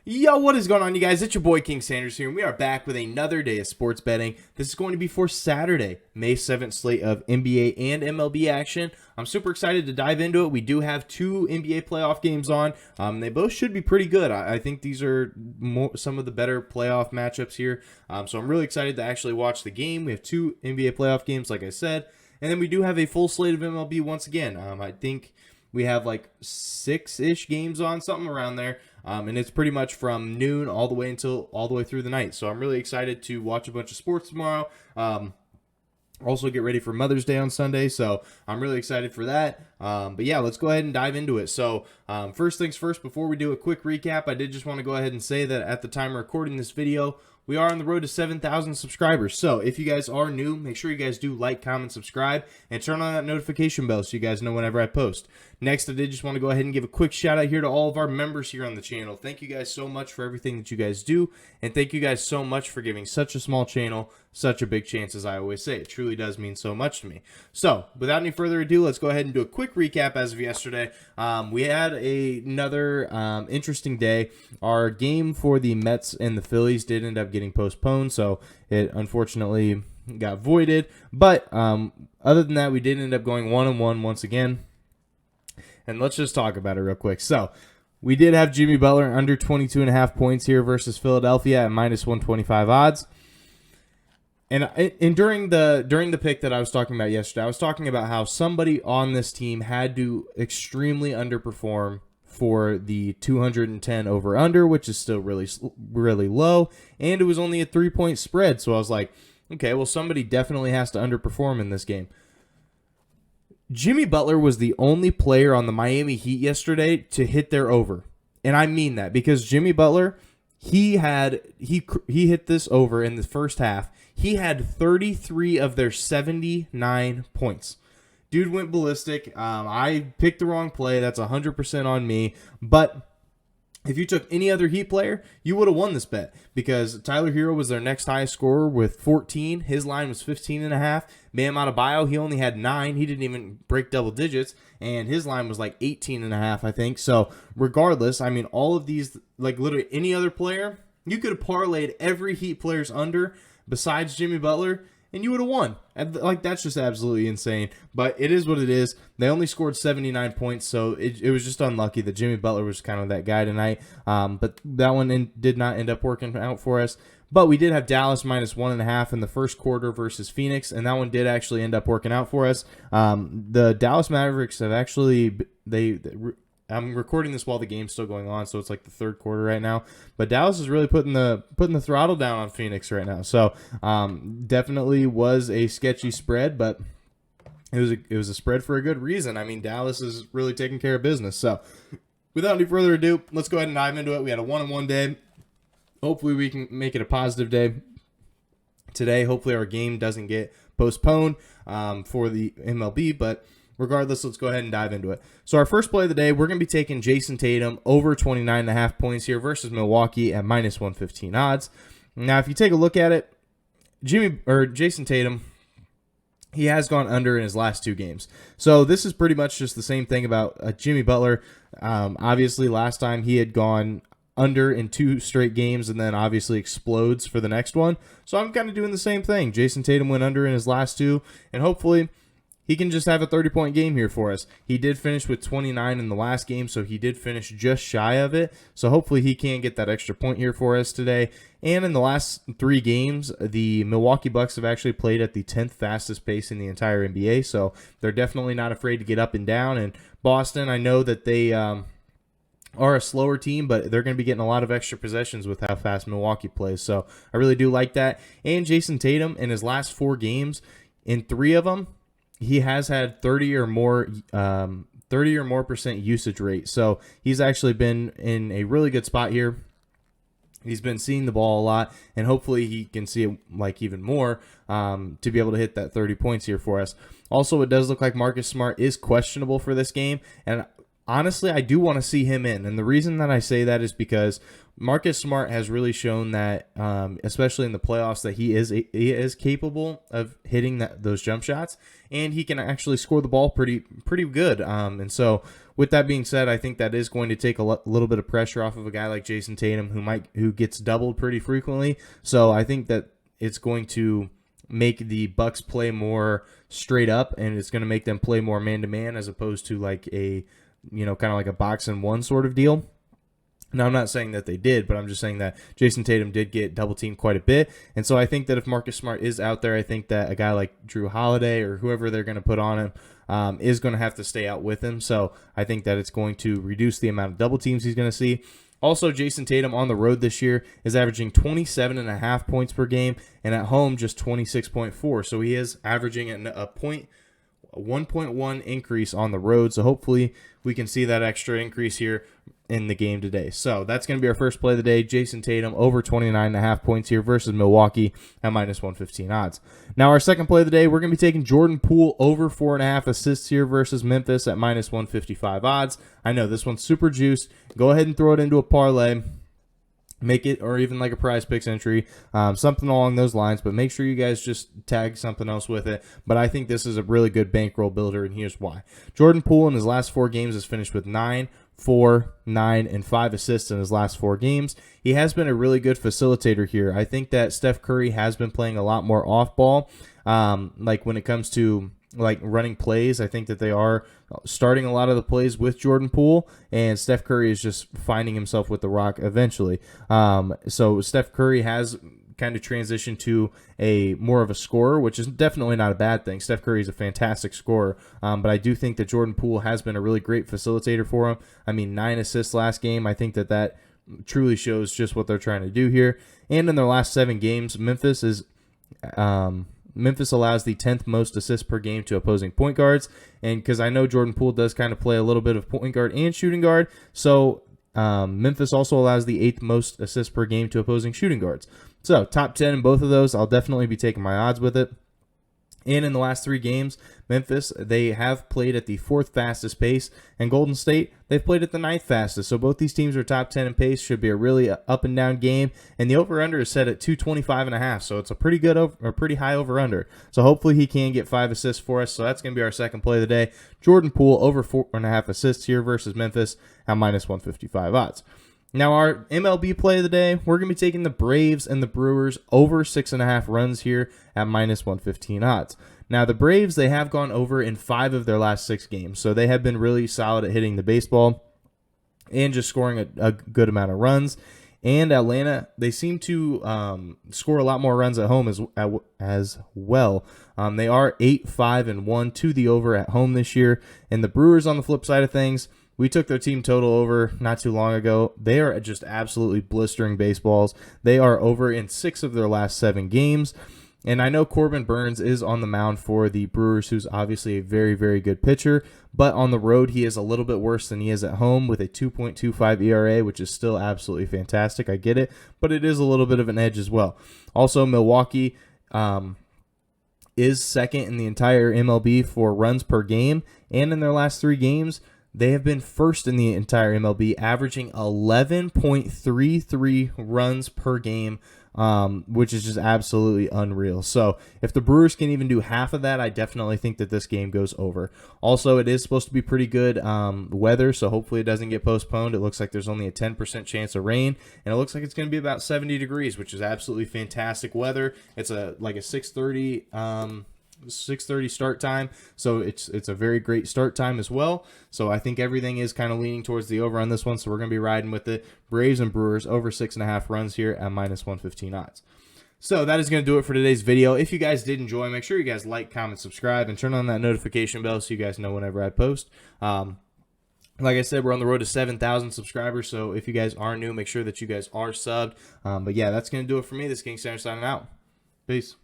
Yo, what is going on, you guys? It's your boy King Sanders here, and we are back with another day of sports betting. This is going to be for Saturday, May 7th slate of NBA and MLB action. I'm super excited to dive into it. We do have two NBA playoff games on. They both should be pretty good. I think these are some of the better playoff matchups here. So I'm really excited to actually watch the game. We have two NBA playoff games, like I said, and then we do have a full slate of MLB once again. I think we have like 6-ish games on, something around there. And it's pretty much from noon all the way through the night. So I'm really excited to watch a bunch of sports tomorrow. Also get ready for Mother's Day on Sunday. So I'm really excited for that. But yeah, let's go ahead and dive into it. So first things first, before we do a quick recap, I did just want to go ahead and say that at the time of recording this video, we are on the road to 7,000 subscribers. So if you guys are new, make sure you guys do like, comment, subscribe, and turn on that notification bell so you guys know whenever I post. Next, I did just want to go ahead and give a quick shout out here to all of our members here on the channel. Thank you guys so much for everything that you guys do, and thank you guys so much for giving such a small channel such a big chance, as I always say. It truly does mean so much to me. So without any further ado, let's go ahead and do a quick recap as of yesterday. We had another interesting day. Our game for the Mets and the Phillies did end up getting postponed, so it unfortunately got voided. But other than that, we did end up going 1-1 once again. And let's just talk about it real quick. So we did have Jimmy Butler under 22.5 points here versus Philadelphia at minus 125 odds. And during the pick that I was talking about yesterday, I was talking about how somebody on this team had to extremely underperform for the 210 over under, which is still really low, and it was only a 3-point spread. So I was like, okay, well, somebody definitely has to underperform in this game. Jimmy Butler was the only player on the Miami Heat yesterday to hit their over. And I mean that because Jimmy Butler, he hit this over in the first half. He had 33 of their 79 points. Dude went ballistic. I picked the wrong play. That's 100% on me. But if you took any other Heat player, you would have won this bet because Tyler Hero was their next highest scorer with 14. His line was 15.5. Bam Adebayo, he only had 9. He didn't even break double digits, and his line was like 18.5, I think. So regardless, I mean, all of these, like literally any other player, you could have parlayed every Heat player's under besides Jimmy Butler, and you would have won. Like, that's just absolutely insane. But it is what it is. They only scored 79 points, so it was just unlucky that Jimmy Butler was kind of that guy tonight. But that one did not end up working out for us. But we did have Dallas minus 1.5 in the first quarter versus Phoenix, and that one did actually end up working out for us. The Dallas Mavericks have actually I'm recording this while the game's still going on, so it's like the third quarter right now. But Dallas is really putting the throttle down on Phoenix right now. So definitely was a sketchy spread, but it was a spread for a good reason. I mean, Dallas is really taking care of business. So without any further ado, let's go ahead and dive into it. We had a 1-1 day. Hopefully we can make it a positive day today. Hopefully our game doesn't get postponed for the MLB, but regardless, let's go ahead and dive into it. So our first play of the day, we're going to be taking Jason Tatum over 29.5 points here versus Milwaukee at minus 115 odds. Now, if you take a look at it, Jason Tatum, he has gone under in his last 2 games. So this is pretty much just the same thing about Jimmy Butler. Obviously, last time he had gone under in 2 straight games and then obviously explodes for the next one. So I'm kind of doing the same thing. Jason Tatum went under in his last 2, and hopefully he can just have a 30-point game here for us. He did finish with 29 in the last game, so he did finish just shy of it. So hopefully he can get that extra point here for us today. And in the last 3 games, the Milwaukee Bucks have actually played at the 10th fastest pace in the entire NBA, so they're definitely not afraid to get up and down. And Boston, I know that they are a slower team, but they're going to be getting a lot of extra possessions with how fast Milwaukee plays. So I really do like that. And Jason Tatum, in his last 4 games, in 3 of them, he has had 30 or more percent usage rate. So he's actually been in a really good spot here. He's been seeing the ball a lot, and hopefully he can see it like even more to be able to hit that 30 points here for us. Also, it does look like Marcus Smart is questionable for this game, and honestly, I do want to see him in. And the reason that I say that is because Marcus Smart has really shown that, especially in the playoffs, that he is capable of hitting those jump shots, and he can actually score the ball pretty good. And so, with that being said, I think that is going to take a little bit of pressure off of a guy like Jason Tatum, who gets doubled pretty frequently. So I think that it's going to make the Bucks play more straight up, and it's going to make them play more man to man as opposed to like a kind of like a box and one sort of deal. Now, I'm not saying that they did, but I'm just saying that Jason Tatum did get double teamed quite a bit. And so I think that if Marcus Smart is out there, I think that a guy like Drew Holiday or whoever they're going to put on him is going to have to stay out with him. So I think that it's going to reduce the amount of double teams he's going to see. Also, Jason Tatum on the road this year is averaging 27.5 points per game, and at home just 26.4. So he is averaging a 1.1 increase on the road. So hopefully we can see that extra increase here in the game today. So that's going to be our first play of the day. Jason Tatum over 29.5 points here versus Milwaukee at minus 115 odds. Now our second play of the day, we're going to be taking Jordan Poole over 4.5 assists here versus Memphis at minus 155 odds. I know this one's super juiced. Go ahead and throw it into a parlay. Make it, or even like a Prize Picks entry, something along those lines, but make sure you guys just tag something else with it. But I think this is a really good bankroll builder, and here's why. Jordan Poole in his last 4 games has finished with 9, 4, 9, and 5 assists in his last 4 games. He has been a really good facilitator here. I think that Steph Curry has been playing a lot more off ball, like when it comes to like running plays. I think that they are starting a lot of the plays with Jordan Poole, and Steph Curry is just finding himself with the rock eventually. So Steph Curry has kind of transitioned to a more of a scorer, which is definitely not a bad thing. Steph Curry is a fantastic scorer, but I do think that Jordan Poole has been a really great facilitator for him. I mean, 9 assists last game. I think that truly shows just what they're trying to do here. And in their last 7 games, Memphis allows the 10th most assists per game to opposing point guards. And because I know Jordan Poole does kind of play a little bit of point guard and shooting guard, so Memphis also allows the 8th most assists per game to opposing shooting guards. So top 10 in both of those, I'll definitely be taking my odds with it. And in the last 3 games, Memphis, they have played at the 4th fastest pace, and Golden State, they've played at the 9th fastest. So both these teams are top 10 in pace. Should be a really up and down game, and the over/under is set at 225.5. So it's a pretty good or pretty high over/under. So hopefully he can get 5 assists for us. So that's going to be our second play of the day. Jordan Poole over 4.5 assists here versus Memphis at minus 155 odds. Now, our MLB play of the day, we're going to be taking the Braves and the Brewers over 6.5 runs here at minus 115 odds. Now, the Braves, they have gone over in 5 of their last 6 games, so they have been really solid at hitting the baseball and just scoring a good amount of runs. And Atlanta, they seem to score a lot more runs at home as well. They are 8-5-1 to the over at home this year. And the Brewers, on the flip side of things, we took their team total over not too long ago. They are just absolutely blistering baseballs. They are over in 6 of their last 7 games. And I know Corbin Burns is on the mound for the Brewers, who's obviously a very, very good pitcher. But on the road, he is a little bit worse than he is at home with a 2.25 ERA, which is still absolutely fantastic. I get it, but it is a little bit of an edge as well. Also, Milwaukee is second in the entire MLB for runs per game. And in their last 3 games, they have been first in the entire MLB, averaging 11.33 runs per game, which is just absolutely unreal. So if the Brewers can even do half of that, I definitely think that this game goes over. Also, it is supposed to be pretty good weather, so hopefully it doesn't get postponed. It looks like there's only a 10% chance of rain, and it looks like it's going to be about 70 degrees, which is absolutely fantastic weather. It's like a 6:30 start time, so it's a very great start time as well. So I think everything is kind of leaning towards the over on this one, so we're going to be riding with it. Braves and Brewers over 6.5 runs here at minus 115 odds. So that is going to do it for today's video. If you guys did enjoy, make sure you guys like, comment, subscribe, and turn on that notification bell so you guys know whenever I post. Like I said, we're on the road to 7,000 subscribers, so if you guys are new, make sure that you guys are subbed. But yeah, that's going to do it for me. This is King Center signing out. Peace.